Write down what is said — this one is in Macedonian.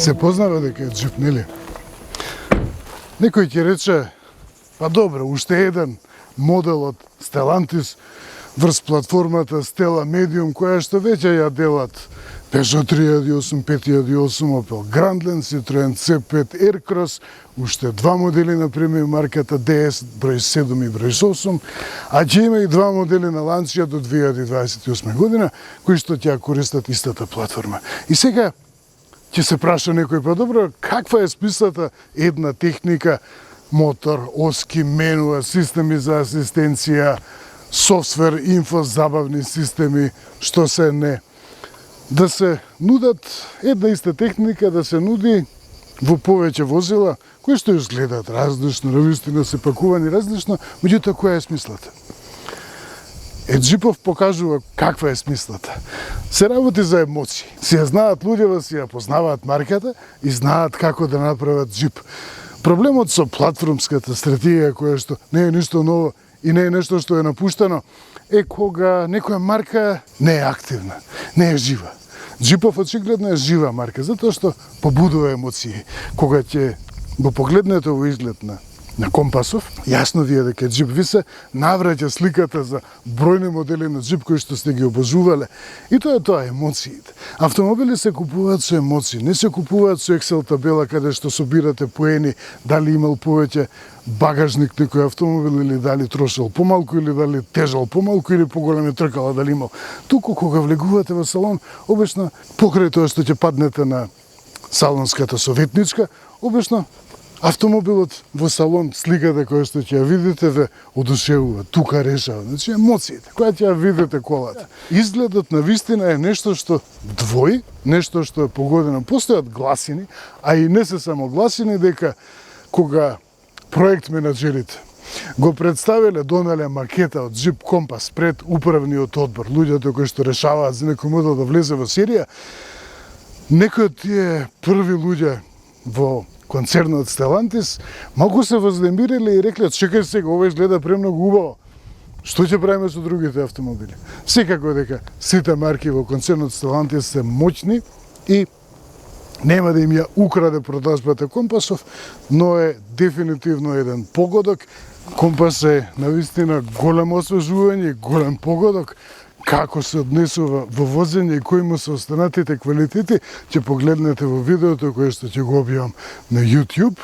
се познава дека е джип, нели? Некој ќе рече, па добро, уште еден модел од Stellantis врз платформата Stella Medium, која што веќе ја делат Peugeot 3008, 5008, Opel Grandland, Citroen C5 Aircross, уште два модели на премиум марката DS број 7 и број 8, а ќе има и два модели на Lancia до 2028 година, кои што ќе користат истата платформа. И сега ќе се праша некој, па добро, каква е смислата една техника, мотор, оски, менуа, системи за асистенција, софтвер, инфо, забавни системи, што се не. Да се нудат една иста техника, да се нуди во повеќе возила, кои што изгледаат различно, навистина се пакувани различно, меѓутоа која е смислата? Джипов покажува каква е смислата. Се работи за емоции. Си ја знаат луѓето, си ја познаваат марката и знаат како да направат джип. Проблемот со платформската стратегија, која што не е ништо ново и не е нешто што е напуштено, е кога некоја марка не е активна, не е жива. Джипов очигледно е жива марка, затоа што побудува емоции. Кога ќе го погледнете во изглед на компасов, јасно ви е дека джип ви се навраќа сликата за бројни модели на джип кои што сте ги обожувале. И тоа е тоа, емоциите. Автомобили се купуваат со емоции, не се купуваат со Excel табела каде што собирате поени, дали имал повеќе багажник некој автомобил или дали трошел помалку или дали тежал помалку или поголеми тркала дали имал. Туку кога влегувате во салон, обично покрај тоа што ќе паднете на салонската советничка, обично автомобилот во салон, сликата која што ќе ја видите ве одушевува, тука решава. Значи емоциите, која ќе ја видите колата. Изгледот на вистина е нешто што двои, нешто што е погодено. Постојат гласини, а и не се само гласини, дека кога проект менаџерите го представиле, донале макета од Jeep Compass пред управниот одбор, луѓето кои што решаваат за некој модел да влезе во серија, некои од тие први луѓе во концернот Stellantis малку се вознемириле и рекле, чекај сега, ова изгледа премногу убаво. Што ќе правиме со другите автомобили? Секако дека сите марки во концернот Stellantis се моќни и нема да им ја украде продажбата Компасов, но е дефинитивно еден погодок. Компас е навистина големо освежување, голем погодок. Како се однесува во возење и кои му се останатите квалитети, ќе погледнете во видеото кое што ќе го објавам на YouTube.